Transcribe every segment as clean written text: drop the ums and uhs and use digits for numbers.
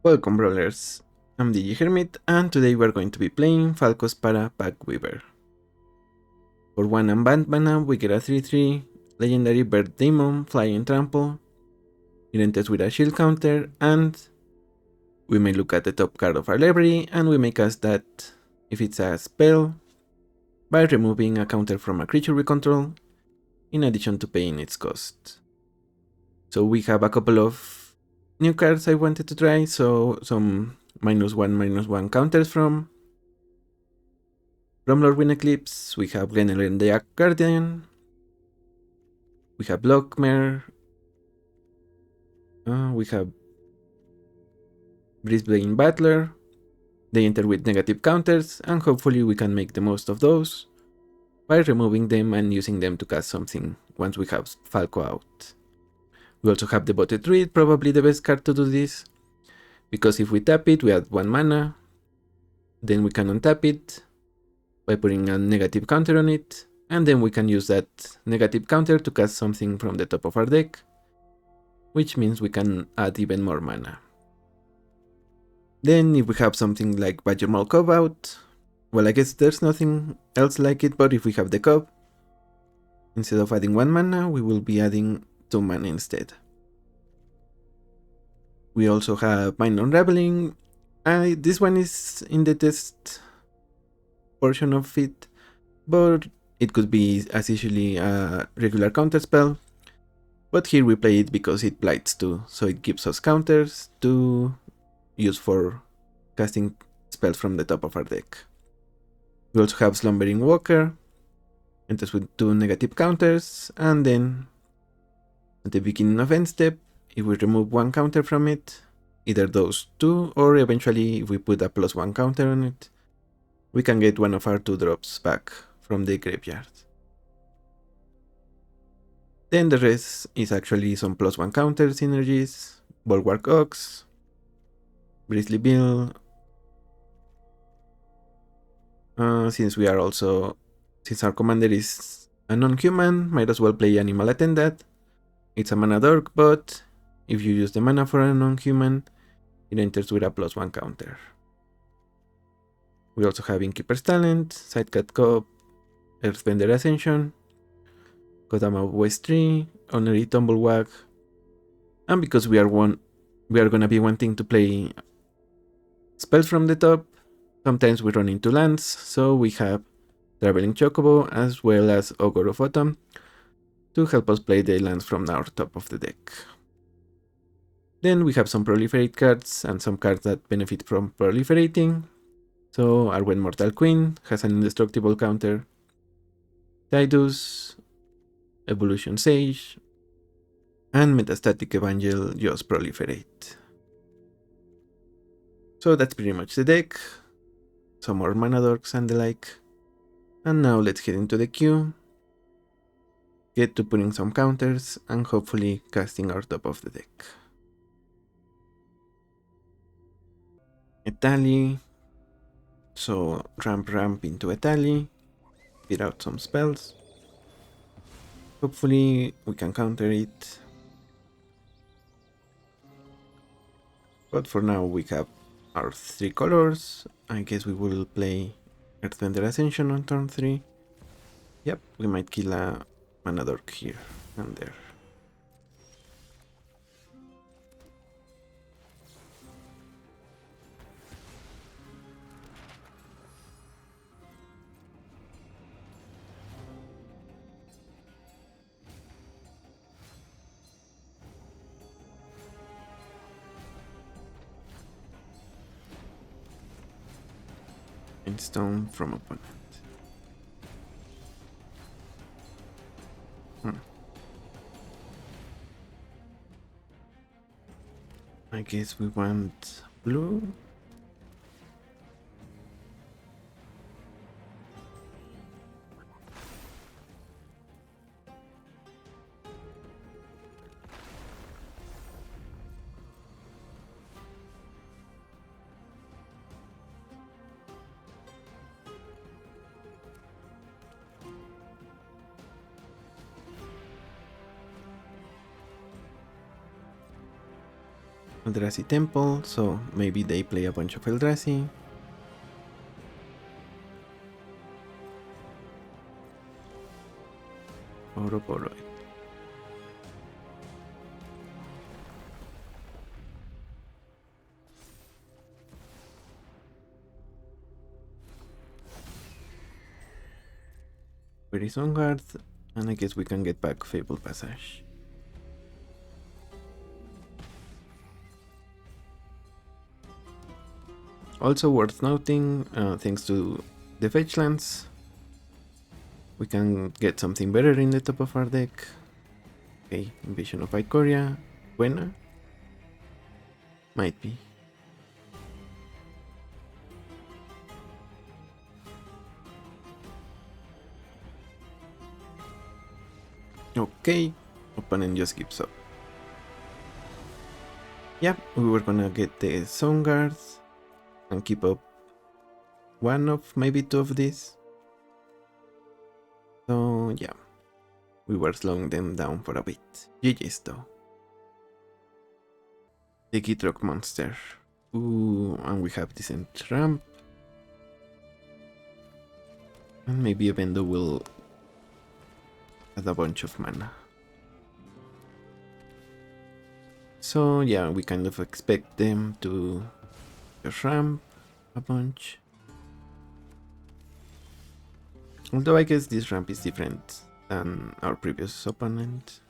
Welcome brawlers, I'm DJ Hermit and today we're going to be playing Falco Spara Pactweaver. For 1 and Bant mana we get a 3/3, legendary bird demon, flying trample, it enters with a shield counter, and we may look at the top card of our library and we may cast that if it's a spell by removing a counter from a creature we control, in addition to paying its cost. So we have a couple of new cards I wanted to try, so some -1/-1 counters from Lorwyn Eclipse. We have Glenelyn the Guardian, we have Blockmare, we have Brisbane Battler. They enter with negative counters, and hopefully we can make the most of those by removing them and using them to cast something once we have Falco out. We also have the Botted Druid, probably the best card to do this, because if we tap it, we add 1 mana, then we can untap it by putting a negative counter on it, and then we can use that negative counter to cast something from the top of our deck, which means we can add even more mana. Then if we have something like Badger Maul Cob out, well, I guess there's nothing else like it, but if we have the Cob, instead of adding 1 mana, we will be adding 2 mana instead. We also have Mind Unraveling. This one is in the test portion of it, but it could be as easily a regular counter spell. But here we play it because it blights too, so it gives us counters to use for casting spells from the top of our deck. We also have Slumbering Walker, enters with 2 negative counters, and then at the beginning of end step, if we remove 1 counter from it, either those 2 or eventually if we put a +1 counter on it, we can get one of our 2 drops back from the graveyard. Then the rest is actually some +1 counter synergies, Bulwark Ox, Grizzly Bill. Since our commander is a non-human, might as well play Animal Attendant. It's a mana dork, but if you use the mana for a non-human, it enters with a +1 counter. We also have Innkeeper's Talent, Sidecut Cob, Earthbender Ascension, Kodama West 3, Honorary Tumblewag, and because we are gonna be wanting to play spells from the top, sometimes we run into lands, so we have Traveling Chocobo as well as Ogre of Autumn to help us play the lands from our top of the deck. Then we have some proliferate cards and some cards that benefit from proliferating. So Arwen Mortal Queen has an indestructible counter, Tidus, Evolution Sage, and Metastatic Evangel just proliferate. So that's pretty much the deck, some more mana dorks and the like. And now let's get into the queue, get to putting some counters, and hopefully casting our top of the deck. Etali, so ramp into Etali, get out some spells. Hopefully we can counter it. But for now we have our 3 colors. I guess we will play Earthbender Ascension on turn 3. Yep, we might kill a mana dork here and there. Stone from opponent. I guess we want blue. Eldrazi Temple, so maybe they play a bunch of Eldrazi. Oro. Where is on guard? And I guess we can get back Fable Passage. Also worth noting, thanks to the fetch lands, we can get something better in the top of our deck. Okay, Invasion of Ikoria, buena? Might be. Okay, opponent just gives up. Yeah, we were gonna get the Sun Guards and keep up one of, maybe two of these. So yeah, we were slowing them down for a bit. GG's though. The Gitrog monster. Ooh, and we have decent ramp. And maybe Evendo will add a bunch of mana. So yeah, we kind of expect them to just ramp a bunch. Although I guess this ramp is different than our previous opponent.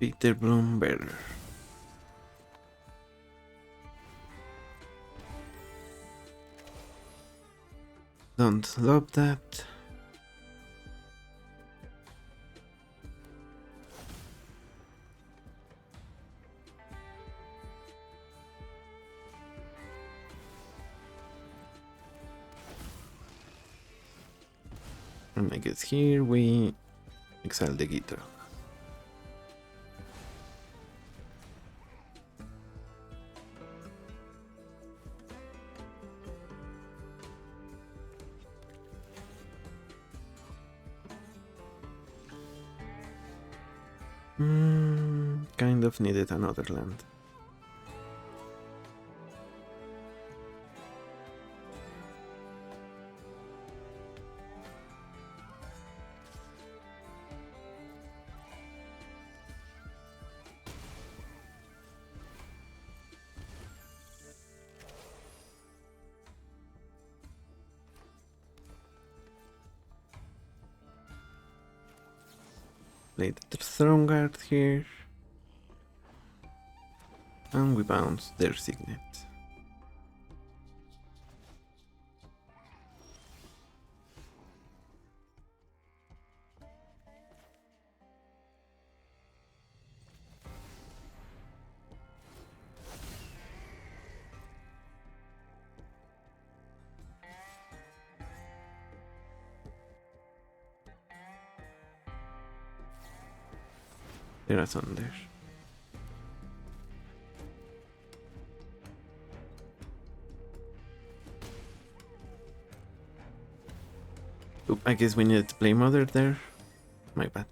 Peter Bloomberg. Don't love that. And I guess here we exile the Gitrog. Kind of needed another land. Play the Throne Guard here. And we bounce their Signet. There are some there. Oop, I guess we needed to play Mother there. My bad.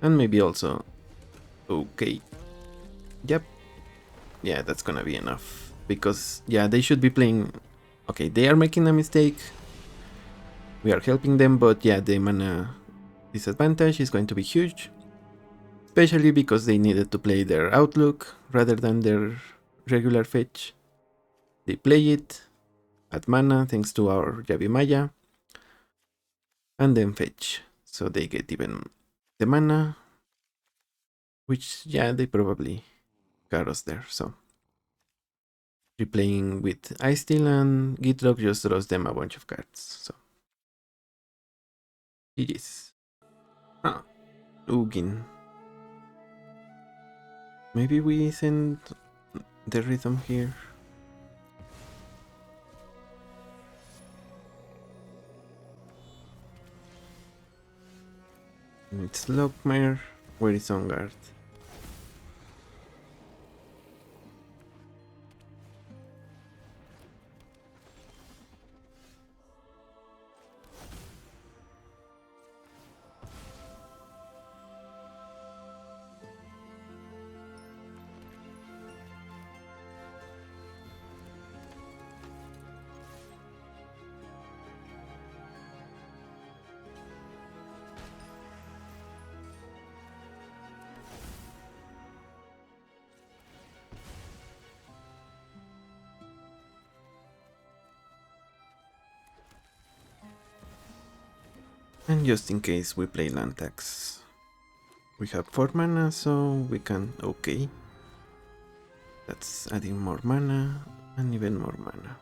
And maybe also... Okay. Yep. Yeah, that's gonna be enough. Because, yeah, they should be playing... Okay, they are making a mistake. We are helping them, but yeah, the mana disadvantage is going to be huge. Especially because they needed to play their Outlook rather than their regular fetch. They play it, add mana thanks to our Yavimaya, and then fetch. So they get even the mana, which, yeah, they probably got us there. So replaying with Ice Steel and Gitrog just draws them a bunch of cards. So GG's. Ah, Ugin. Maybe we send the rhythm here. It's Lockmare. Where is on guard? And just in case we play land tax, we have 4 mana, so we can. Okay. That's adding more mana and even more mana.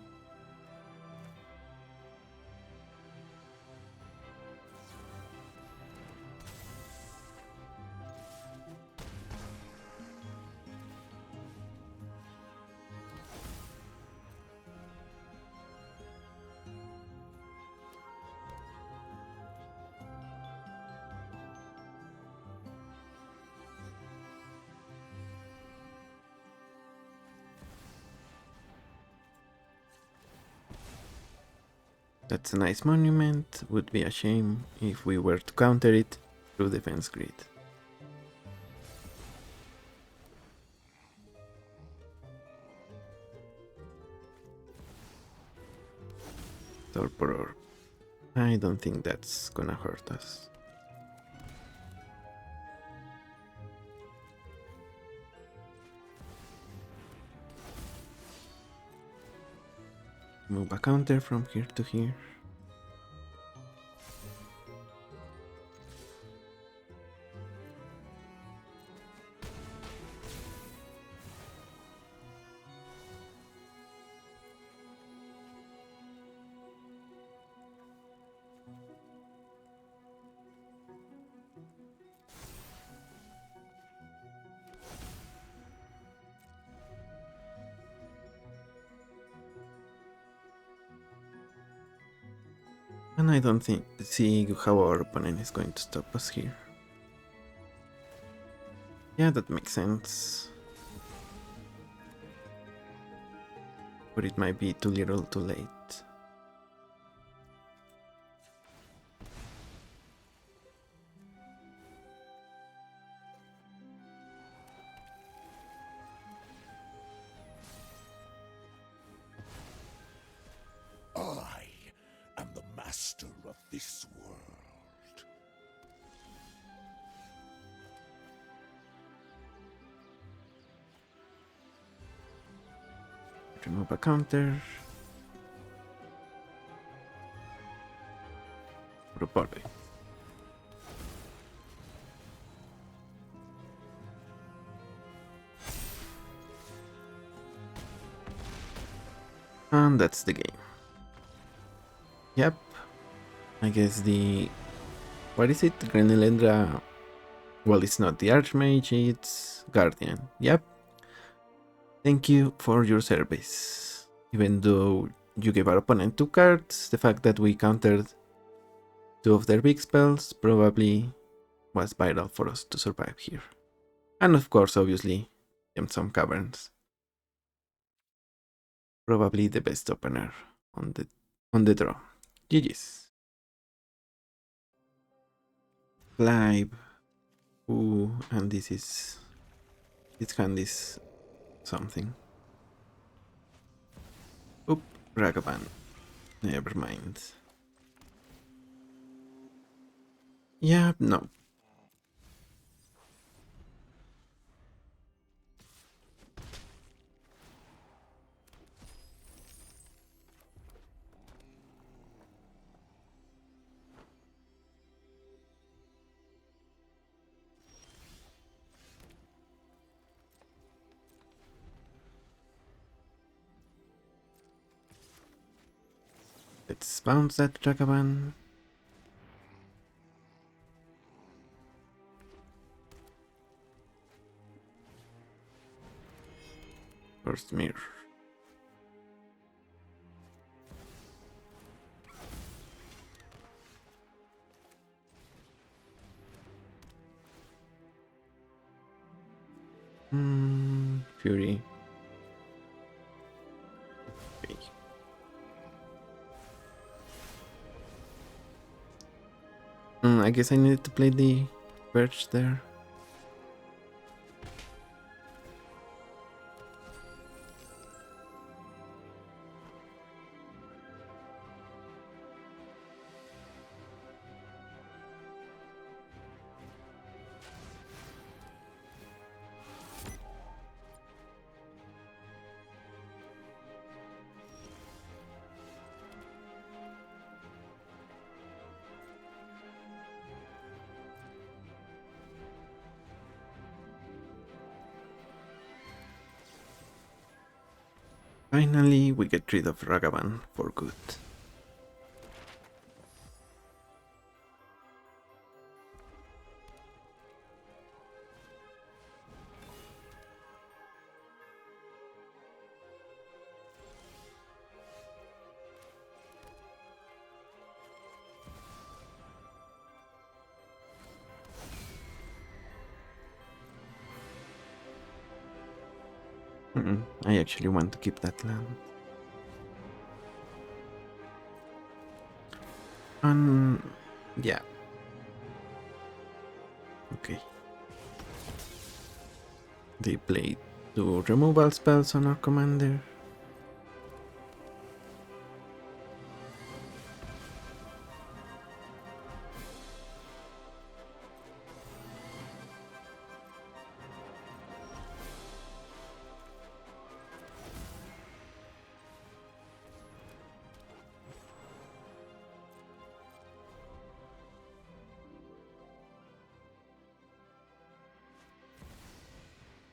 That's a nice monument. Would be a shame if we were to counter it through defense grid. Torpor. I don't think that's gonna hurt us. Move a counter from here to here. And I don't see how our opponent is going to stop us here. Yeah, that makes sense. But it might be too little too late. I am the master of this world. Remove a counter. Propone. And that's the game. Yep. I guess the... What is it? Grenelendra... Well, it's not the Archmage, it's Guardian. Yep. Thank you for your service. Even though you gave our opponent 2 cards, the fact that we countered 2 of their big spells probably was vital for us to survive here. And of course, obviously, some Caverns. Probably the best opener on the draw. GG's. Live. Ooh, and this hand is something. Oop, Ragavan. Never mind. Yeah, no. Let's bounce that Ragavan. First mirror. Fury. Okay. I guess I needed to play the Perch there. Finally, we get rid of Ragavan for good. I actually want to keep that land. Yeah. Okay. They played 2 removal spells on our commander.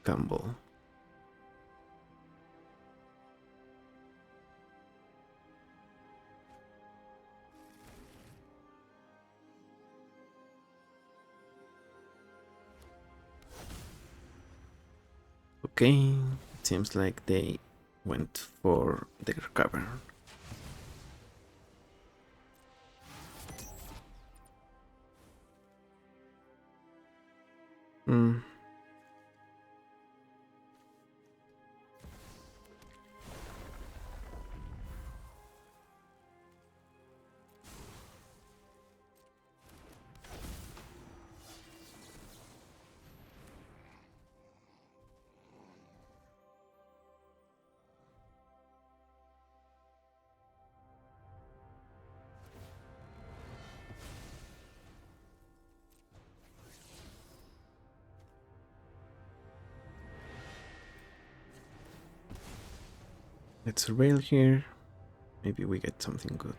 Campbell. Okay, it seems like they went for their cavern. Let's surveil here. Maybe we get something good.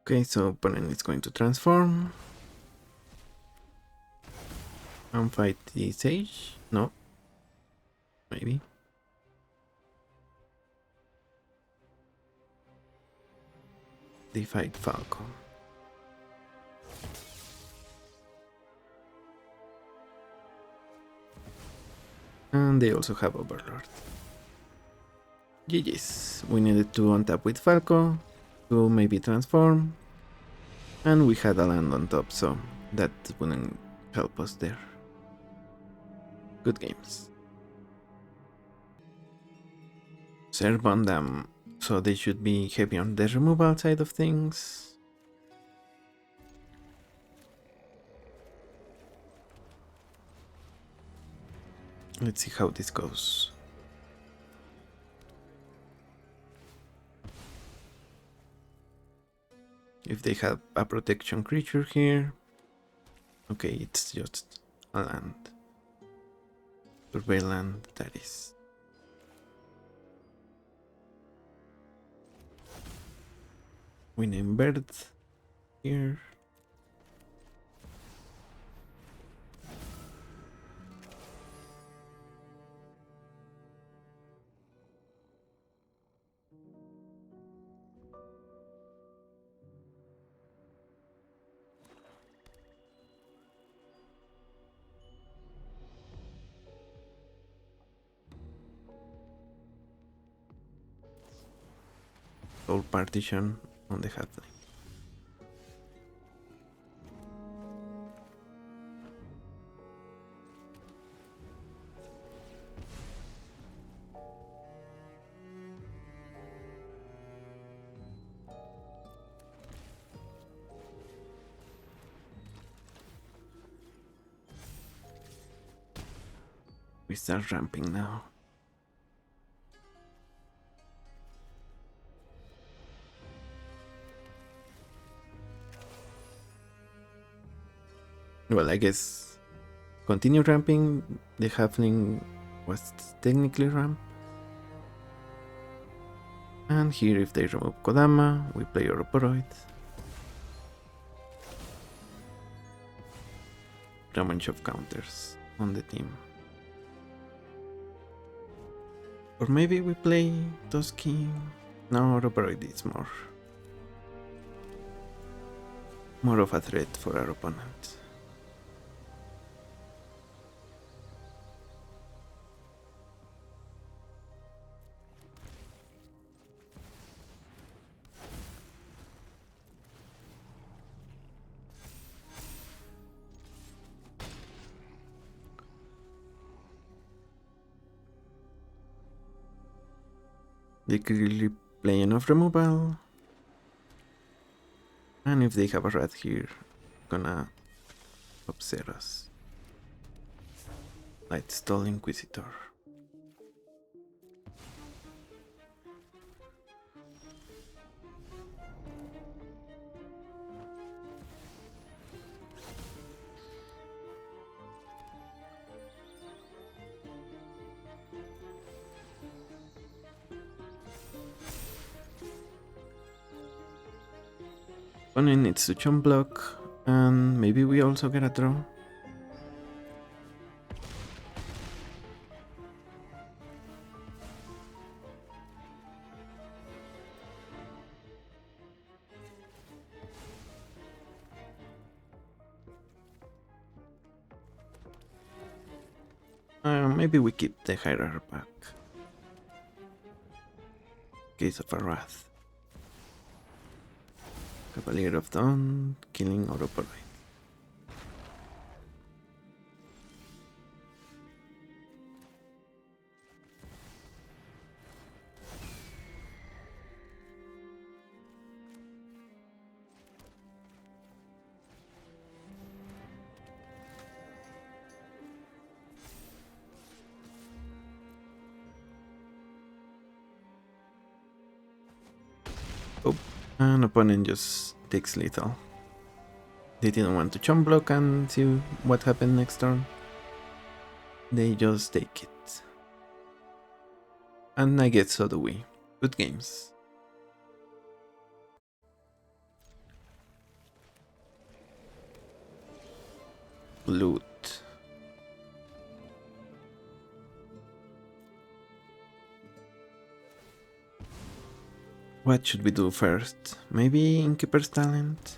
Okay, so opponent is going to transform and fight the Sage. No, maybe. They fight Falco. And they also have Overlord. GG's. We needed to untap with Falco to maybe transform. And we had a land on top, so that wouldn't help us there. Good games. Serve on them, so they should be heavy on the removal side of things. Let's see how this goes. if they have a protection creature here. Okay, it's just a land. Survey land, that is. We name birds here. Soul partition on the halfling. We start ramping now. Well, I guess continue ramping. The halfling was technically ramp. And here, if they remove Kodama, we play Ouroboros. A bunch of counters on the team. Or maybe we play Toski. No, Ouroboros is more of a threat for our opponent. They clearly play enough removal. And if they have a rat here, gonna upset us. Lightstall Inquisitor. Opponent needs to chump block, and maybe we also get a draw. Maybe we keep the Hierarch back. Case of a Wrath. Cavalier of Dawn, killing Ouroboros. Oh, and opponent just takes lethal. They didn't want to chump block and see what happened next turn. They just take it. And I guess so do we. Good games. Loot. What should we do first? Maybe Innkeeper's Talent?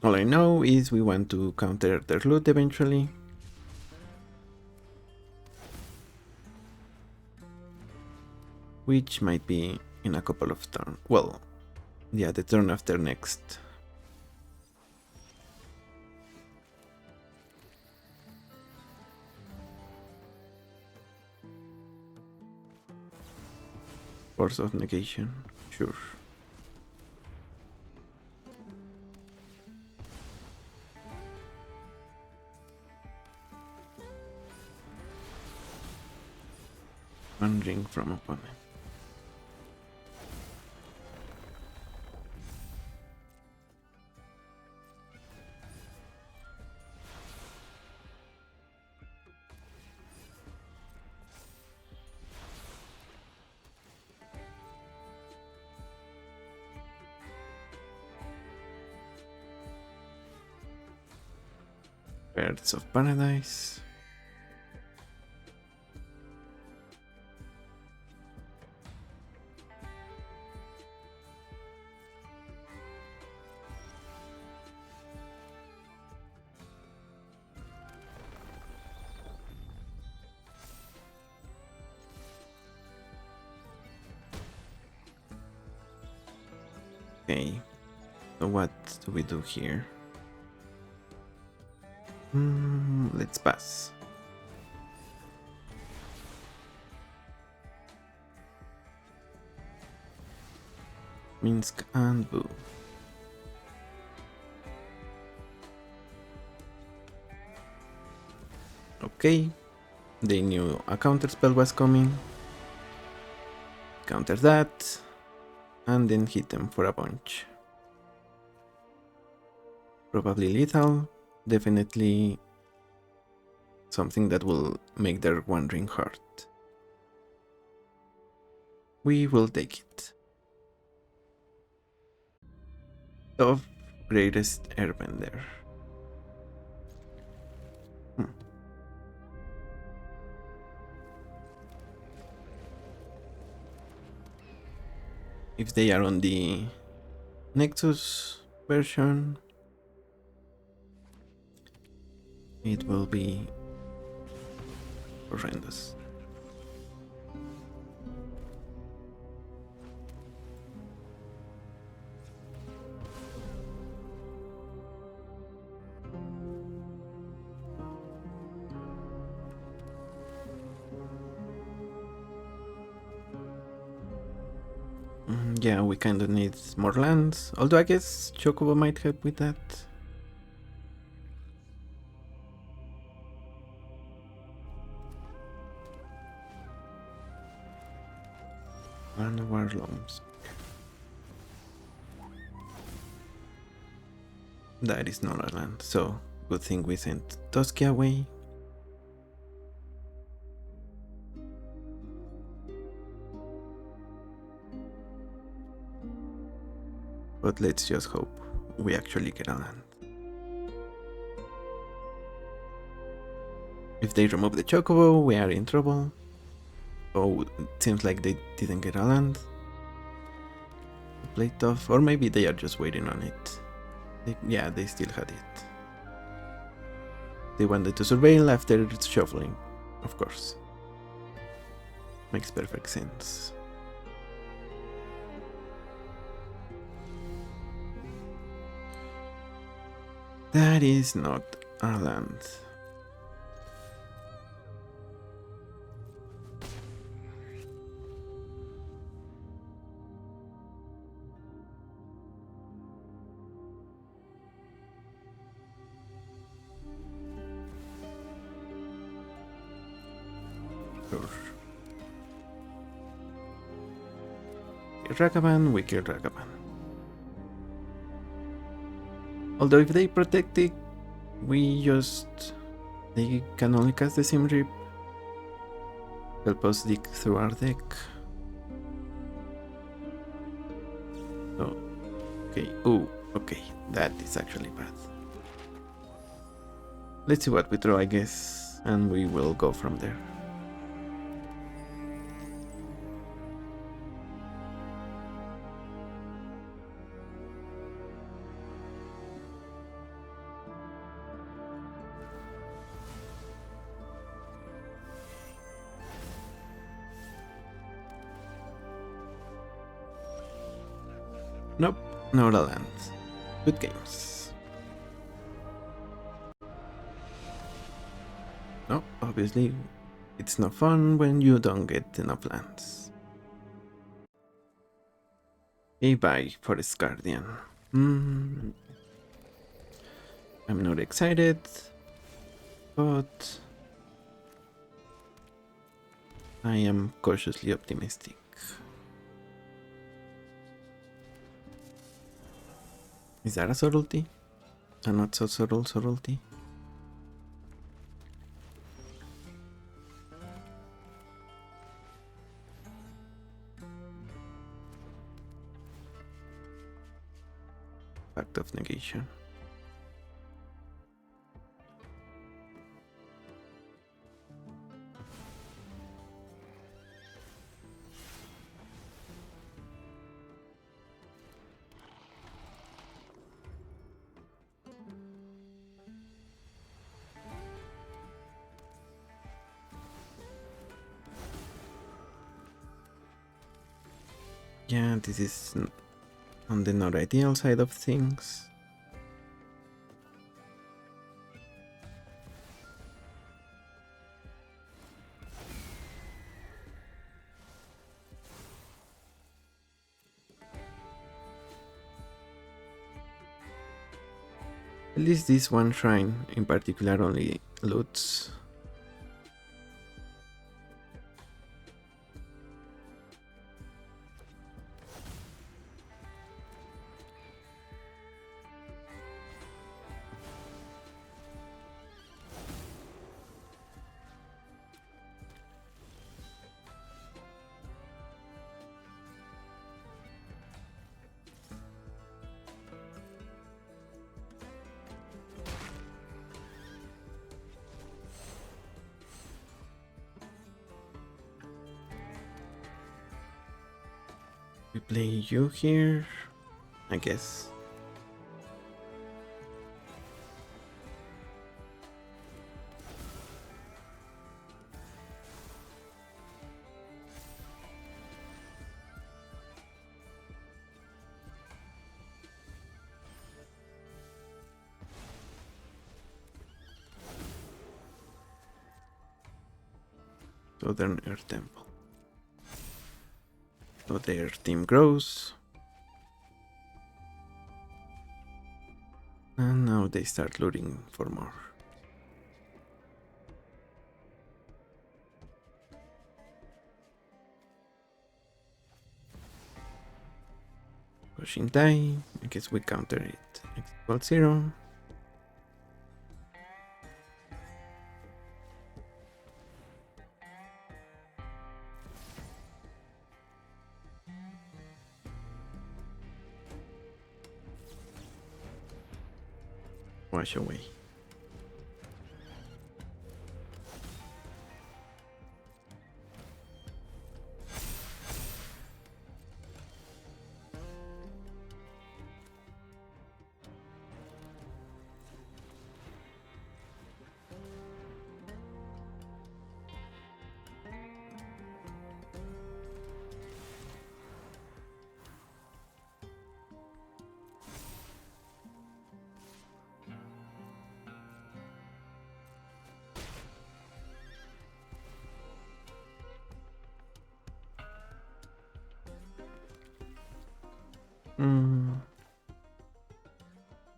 All I know is we want to counter their loot eventually. Which might be in a couple of turns. Well, yeah, the turn after next. Force of negation, sure. One ring from opponent. Birds of Paradise. Okay, so what do we do here? Let's pass. Minsk and Boo. Okay, they knew a counter spell was coming. Counter that, and then hit them for a bunch. Probably lethal, definitely something that will make their One Ring hurt. We will take it. Of greatest airbender. If they are on the Nexus version, it will be horrendous. Yeah, we kind of need more lands, although I guess Chocobo might help with that. And Warlords. That is not a land, so good thing we sent Toski away. But let's just hope we actually get a land. If they remove the Chocobo, we are in trouble. Oh, it seems like they didn't get a land. Play tough, or maybe they are just waiting on it. Yeah, they still had it. They wanted to surveil after shuffling, of course. Makes perfect sense. That is not a land. Sure. Ragavan, we kill Ragavan. Although if they protect it, they can only cast the Sim Rip. Help us dig through our deck. Oh, okay. Oh, okay. That is actually bad. Let's see what we draw, I guess, and we will go from there. Nope, not a land. Good games. No, obviously, it's not fun when you don't get enough lands. Hey, bye, Forest Guardian. I'm not excited, but I am cautiously optimistic. Is that a subtlety? A not so subtle subtlety? Pact of negation. Yeah, this is on the not ideal side of things. At least this one shrine in particular only loots. We play you here, I guess. Southern Earth Temple. So their team grows. And now they start looting for more. Shintai, I guess we counter it. X equals 0. Wash away.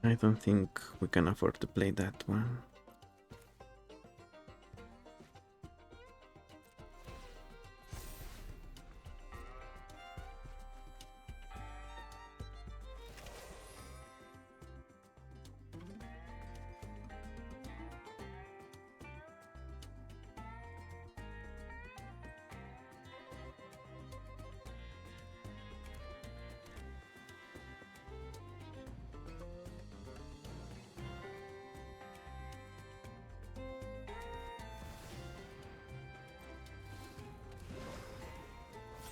I don't think we can afford to play that one.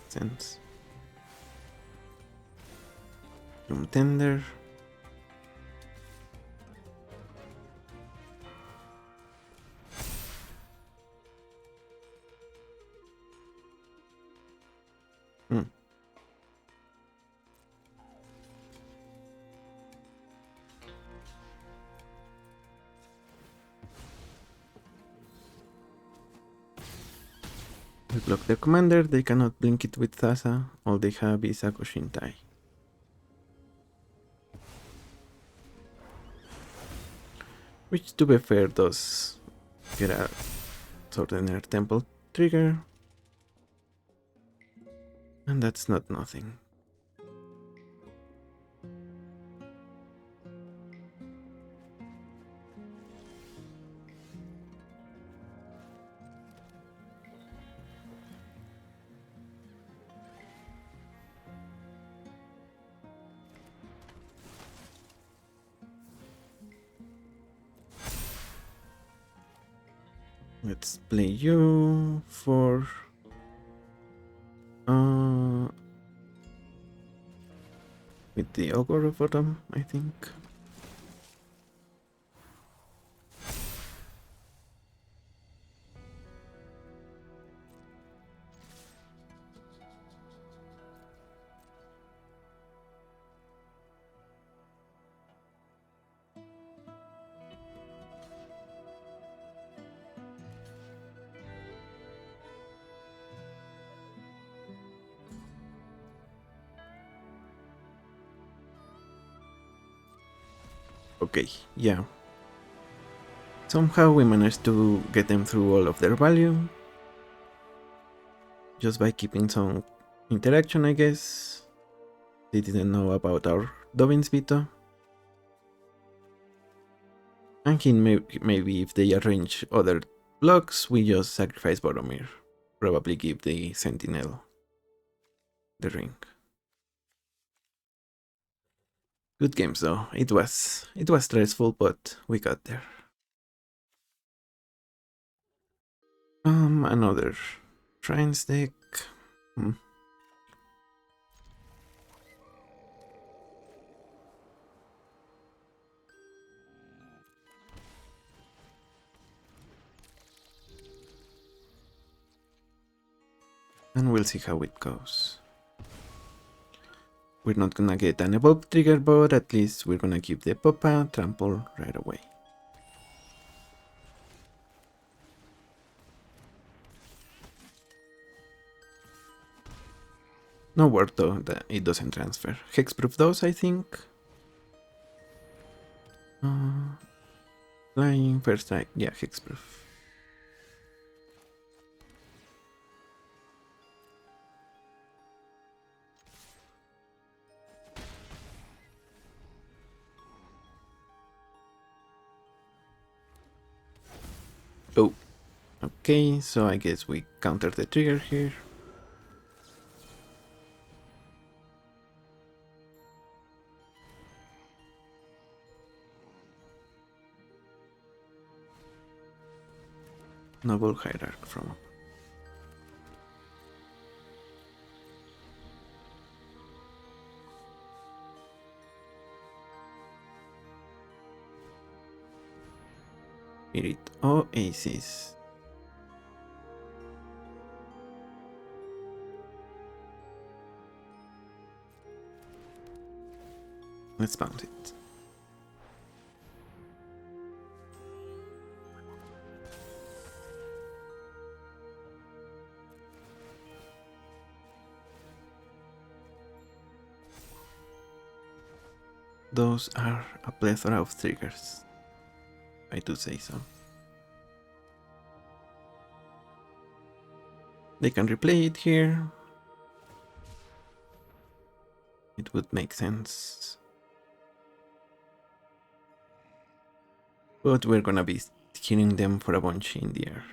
Sense. Tender. We block their commander, they cannot blink it with Thassa, all they have is a Koshintai. Which, to be fair, does get a Southern Earth Temple trigger. And that's not nothing. Let's play you for with the Ogre of Autumn, I think. Okay, yeah. Somehow we managed to get them through all of their value. Just by keeping some interaction, I guess. They didn't know about our Dovin's veto. And maybe if they arrange other blocks, we just sacrifice Boromir. Probably give the Sentinel the ring. Good games though. It was stressful, but we got there. Another Shrines deck. And we'll see how it goes. We're not gonna get an evoke trigger, but at least we're gonna keep the Popa trample right away. No word though that it doesn't transfer. Hexproof does, I think. Flying, first strike, yeah, hexproof. Oh, okay, so I guess we counter the trigger here. Noble Hierarch from Spirit Oasis. Let's bounce it. Those are a plethora of triggers, I do say so. They can replay it here. It would make sense. But we're gonna be hitting them for a bunch in the air.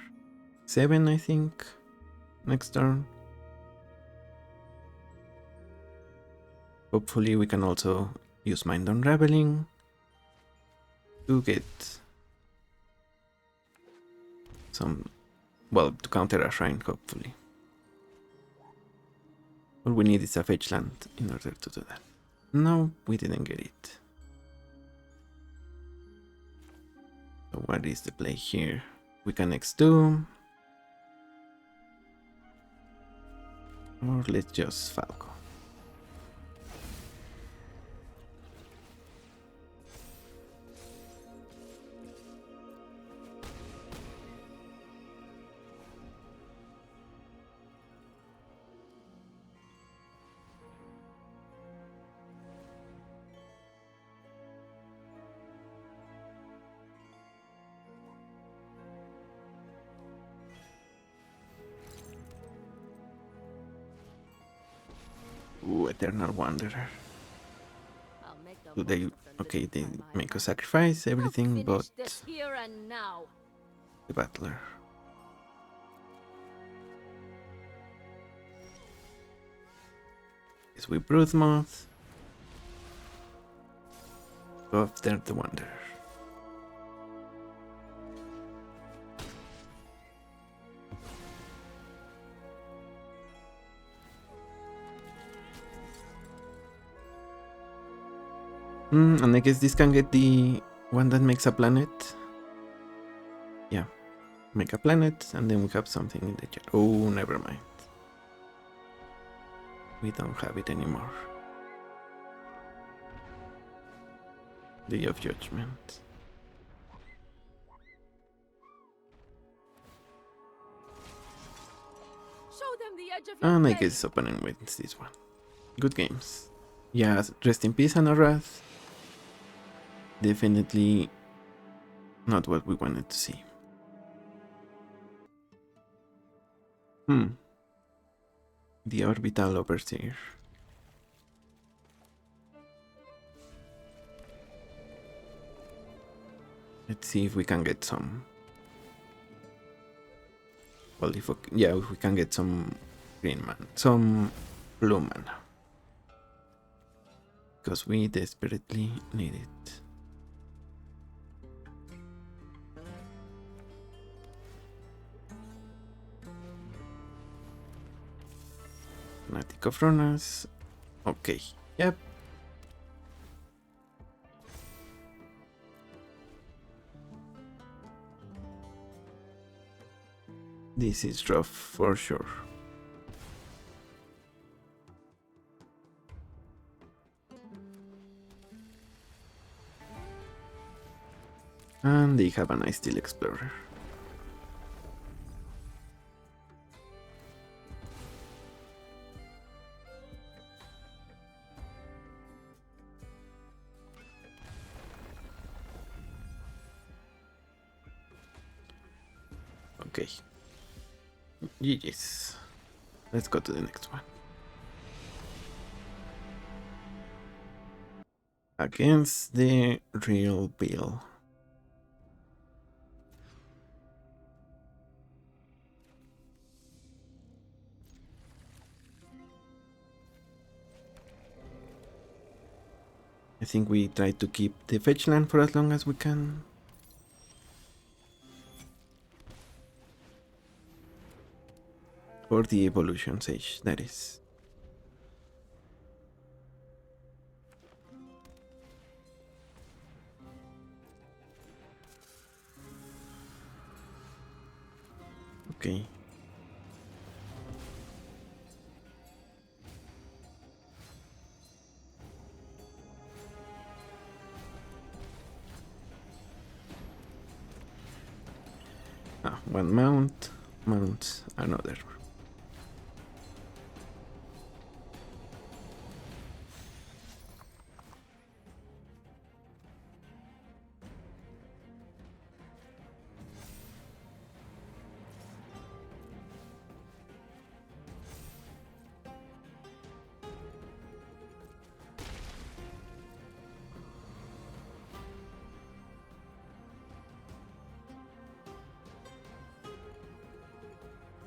7, I think, next turn. Hopefully we can also use Mind Unraveling to get some, well, to counter a shrine, hopefully. All we need is a fetch land in order to do that. No, we didn't get it. So what is the play here? We can X2. Or let's just Falco. Ooh, Eternal Wanderer. Do they... Okay, they make a sacrifice, everything but the Battler. Yes, we Broodmoth. Go after the Wanderer. And I guess this can get the one that makes a planet. Yeah, make a planet, and then we have something in the chat. Oh, never mind. We don't have it anymore. Day of Judgment. And I guess opponent wins this one. Good games. Yeah, rest in peace, Anarath. Definitely not what we wanted to see. The orbital overseer. Let's see if we can get some. Well, if we can get some green man, some blue mana, because we desperately need it. Fanatic of Runas. Okay, yep. This is rough for sure. And they have a nice Steel Explorer. Okay. GG's. Let's go to the next one. Against the real Bill. I think we try to keep the fetch land for as long as we can. Or the evolution sage, that is. Okay. One mount, mounts another.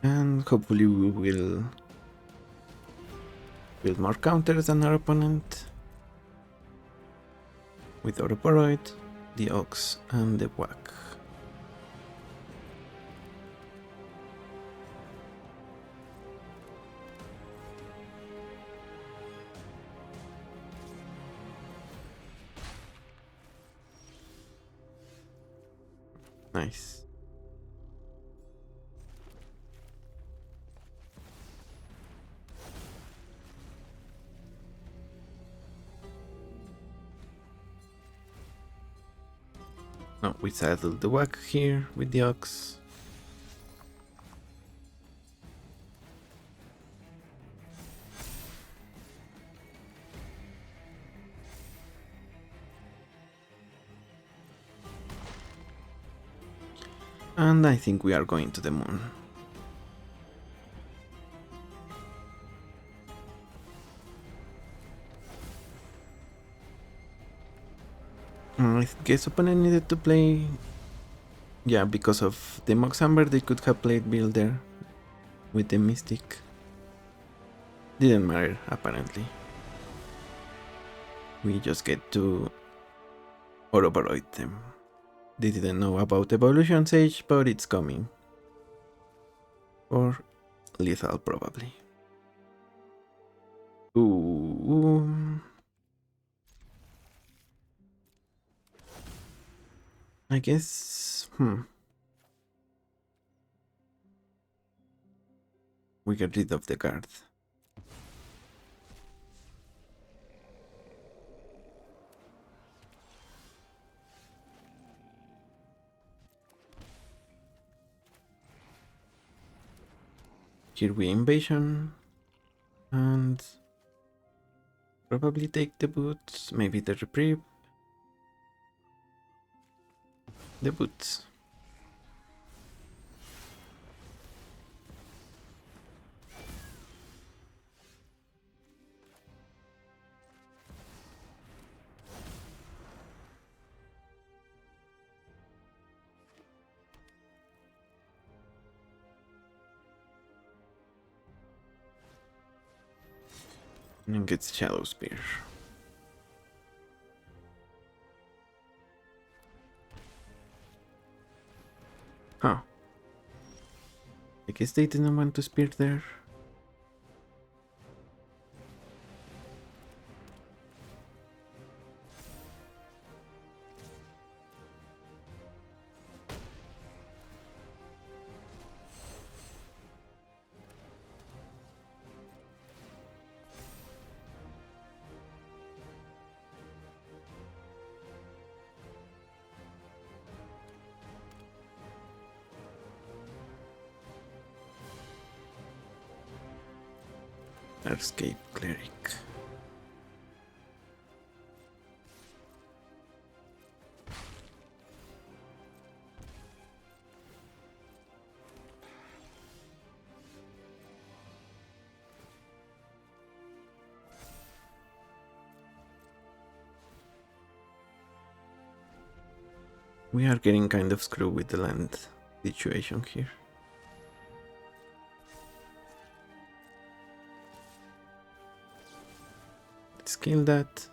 And hopefully we will build more counters than our opponent. With Ouroboros, the Ox, and the Whack. Nice. No, we saddled the Whack here with the Ox. And I think we are going to the moon. I guess opponent needed to play. Yeah, because of the Moxamber, they could have played Bill there with the Mystic. Didn't matter, apparently. We just get to Ouroboros them. They didn't know about Evolution Sage, but it's coming. Or lethal, probably. Ooh. I guess. We get rid of the guard. Here we invasion. And probably take the boots, maybe the reprieve. the boots. And gets Shadow Spear. Huh. I guess they didn't want to spear there. Escape Cleric. We are getting kind of screwed with the land situation here. Let's kill that.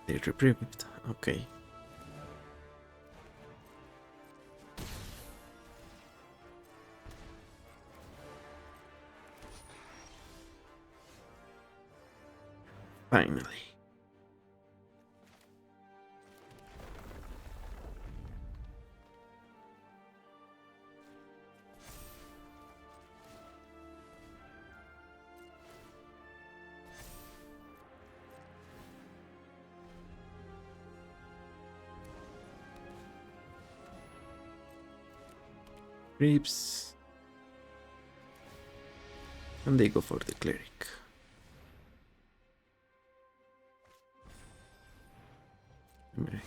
They reprieved. Okay. Finally. Creeps. And they go for the cleric. Okay.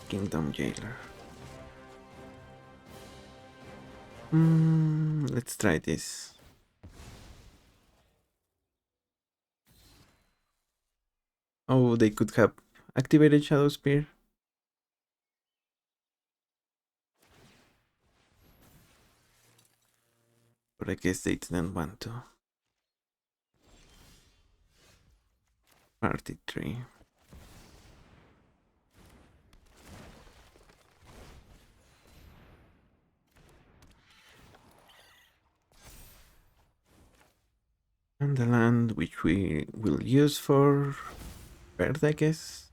Kingdom Jailer. Let's try this. Oh, they could have activated Shadow Spear. But I guess they didn't want to. Party tree. And the land which we will use for bird, I guess.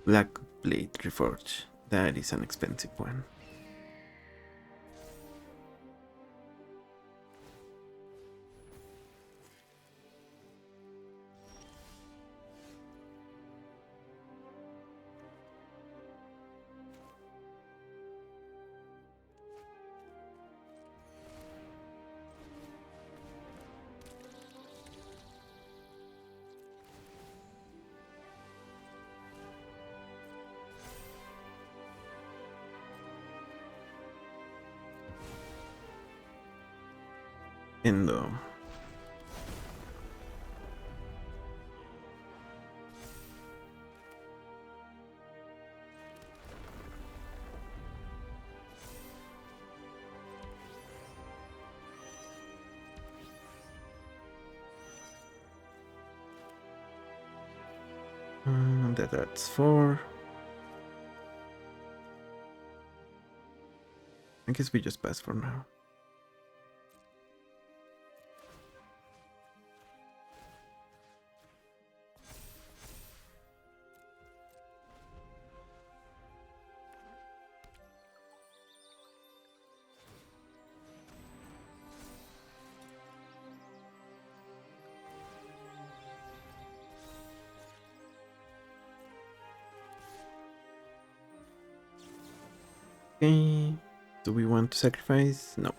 Black Blade Reforge. That is an expensive one. Endo. That's 4. I guess we just pass for now. Okay. Do we want to sacrifice? No.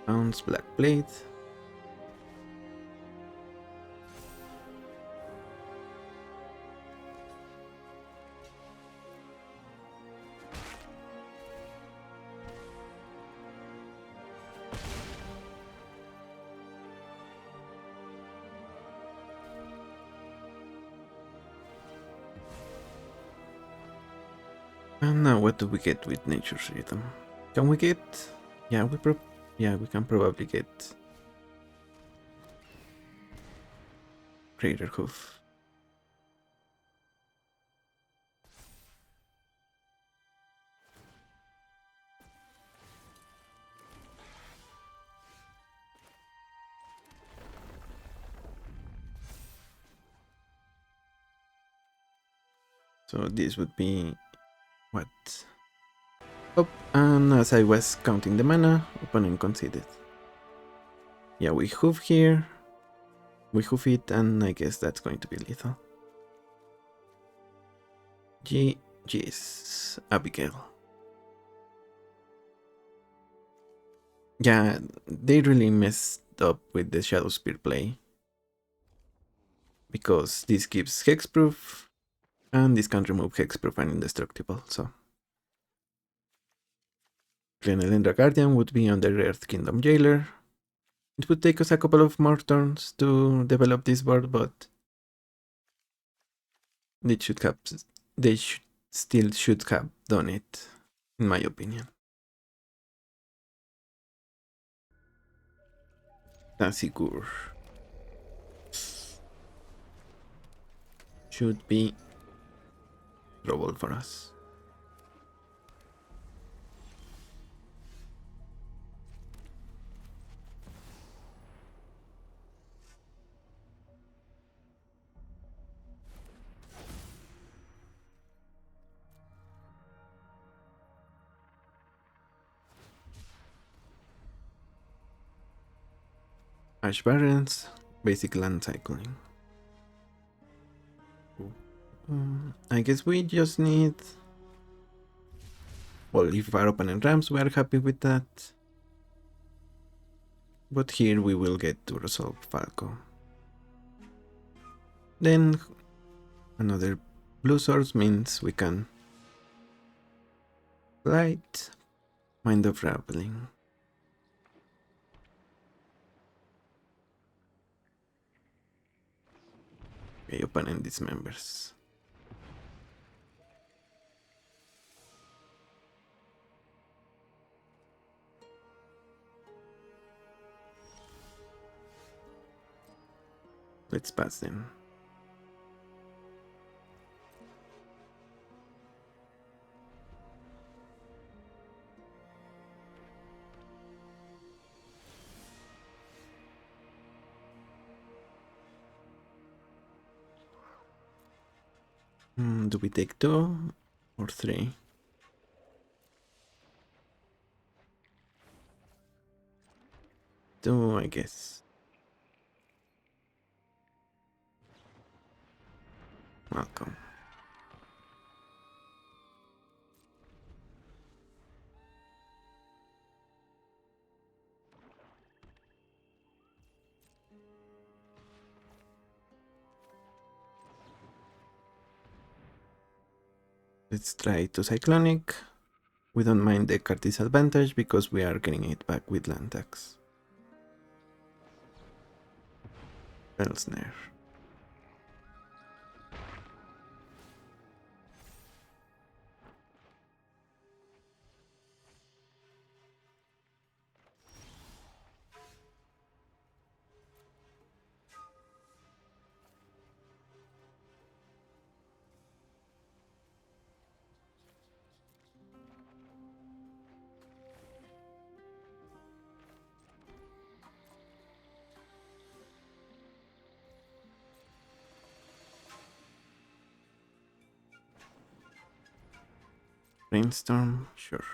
Bounce Black Blade. And now what do we get with Nature's Rhythm? Can we get... Yeah, we can probably get Greater Hoof. So this would be... what? Oh, and as I was counting the mana, opponent conceded. Yeah, we hoof here. We hoof it, and I guess that's going to be lethal. GG's, Abigail. Yeah, they really messed up with the Shadow Spear play. Because this gives hexproof, and this can remove hexproof and indestructible, so... Glenelendra Guardian would be under Earth Kingdom Jailer. It would take us a couple of more turns to develop this board, but... they still should have done it, in my opinion. Tasigur should be trouble for us. Ash Barrens, basic land cycling. I guess we just need... well, if our opponent ramps, we are happy with that. But here we will get to resolve Falco. Then another blue source means we can light Mind of Raveling. Okay, opponent dismembers. Let's pass them. Do we take 2 or 3? Two, I guess. Welcome. Let's try to Cyclonic. We don't mind the card disadvantage because we are getting it back with land tax. Snare. Brainstorm, sure.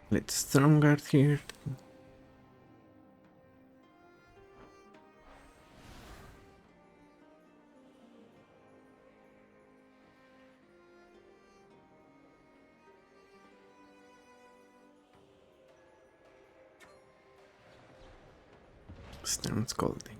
Let's Storm Guard here. Storm Scalding.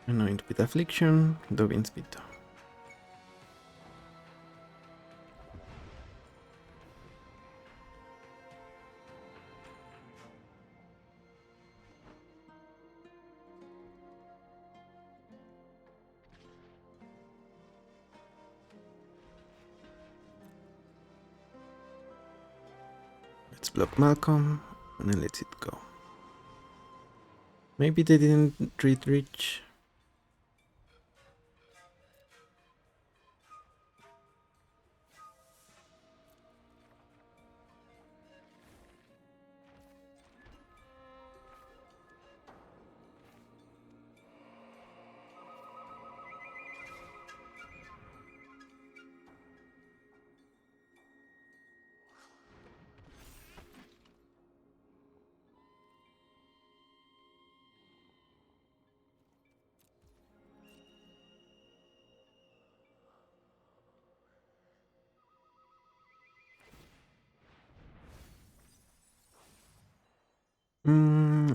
Anoint with Affliction, Dovin's Veto. Let's block Malcolm and then let's it go. Maybe they didn't read reach.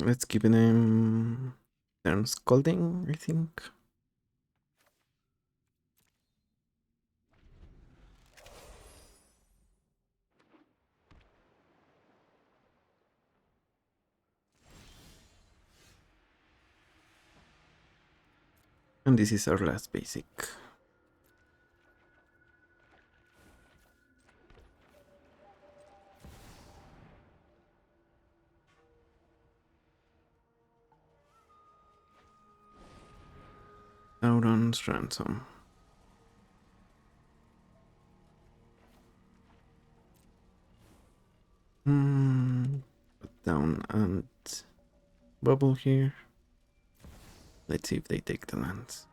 Let's give them turn Scalding, I think. And this is our last basic. Sauron's Ransom. Put down and bubble here. Let's see if they take the lands.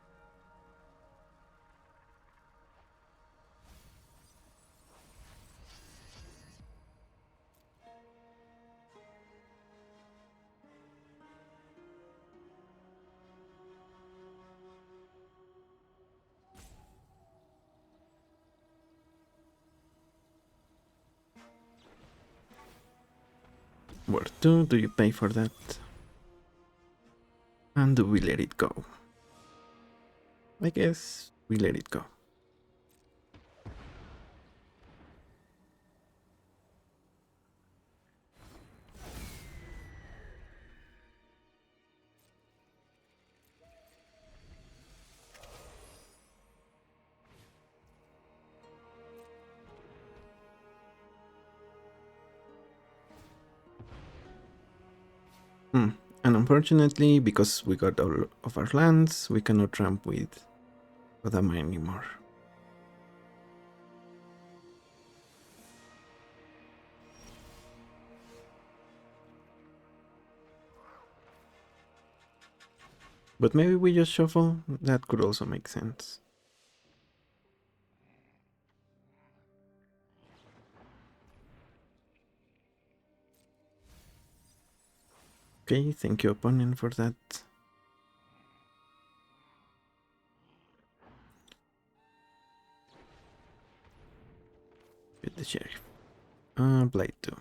Where to? Do you pay for that? And do we let it go? I guess we let it go. And unfortunately, because we got all of our lands, we cannot ramp with Kodama anymore. But maybe we just shuffle? That could also make sense. Okay, thank you opponent for that. Get the sheriff. Blight 2.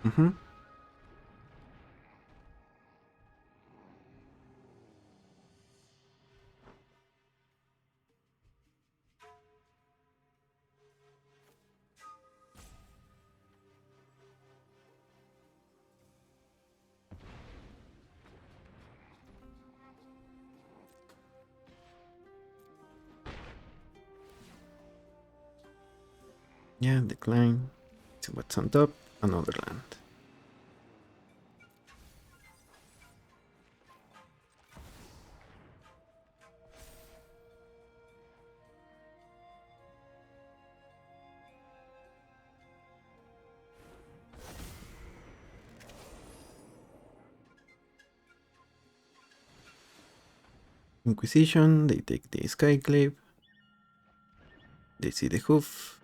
Mm-hmm. Yeah, decline. See what's on top. Another land. Inquisition, they take the Skyclave. They see the hoof.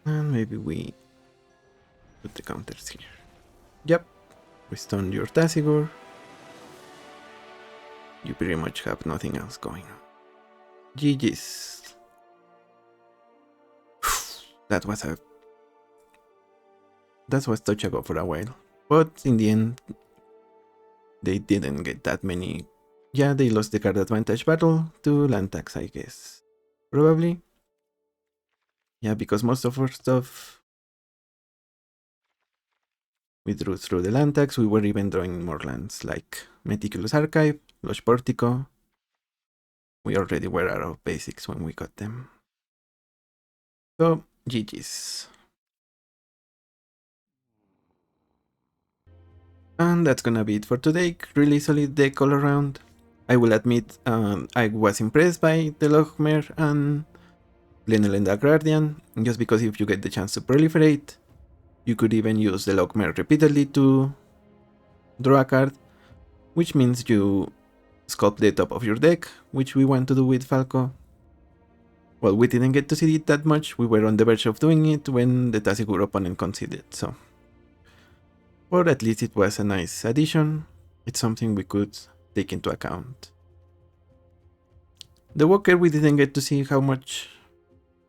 And maybe we put the counters here. Yep, we stun your Tasigur. You pretty much have nothing else going on. GG's. That was touchable for a while. But in the end, they didn't get that many. Yeah, they lost the card advantage battle to land tax, I guess. Probably. Yeah, because most of our stuff we drew through the land tax. We were even drawing more lands like Meticulous Archive, Lush Portico. We already were out of basics when we got them. So, GG's. And that's gonna be it for today. Really solid deck all around. I will admit I was impressed by the Logmer and Glenelenda Guardian, just because if you get the chance to proliferate, you could even use the Logmer repeatedly to draw a card, which means you sculpt the top of your deck, which we want to do with Falco. Well, we didn't get to see it that much. We were on the verge of doing it when the Tasigur opponent conceded, so. Or at least it was a nice addition. It's something we could take into account. The Walker, we didn't get to see how much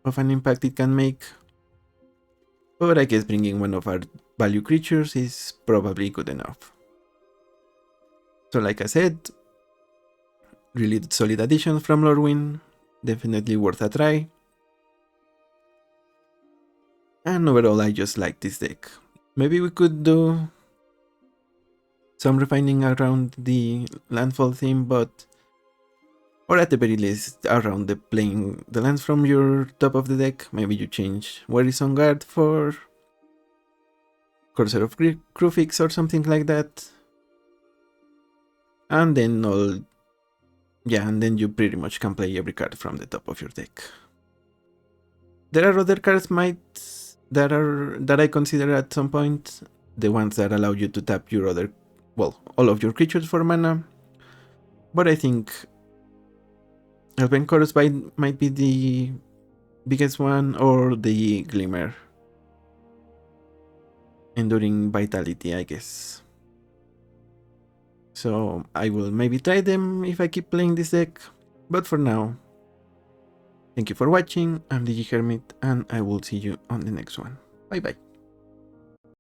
of an impact it can make. But I guess bringing one of our value creatures is probably good enough. So like I said, really solid addition from Lorwyn. Definitely worth a try. And overall, I just like this deck. Maybe we could do some refining around the landfall theme, but or at the very least around the playing the lands from your top of the deck. Maybe you change Where is on Guard for Corsair of Crufix or something like that. And then and then you pretty much can play every card from the top of your deck. There are other cards that I consider at some point, the ones that allow you to tap your all of your creatures for mana. But I think Elven Chorus might be the biggest one, or the Glimmer. Enduring Vitality, I guess. So I will maybe try them if I keep playing this deck. But for now, thank you for watching. I'm DG Hermit, and I will see you on the next one. Bye bye.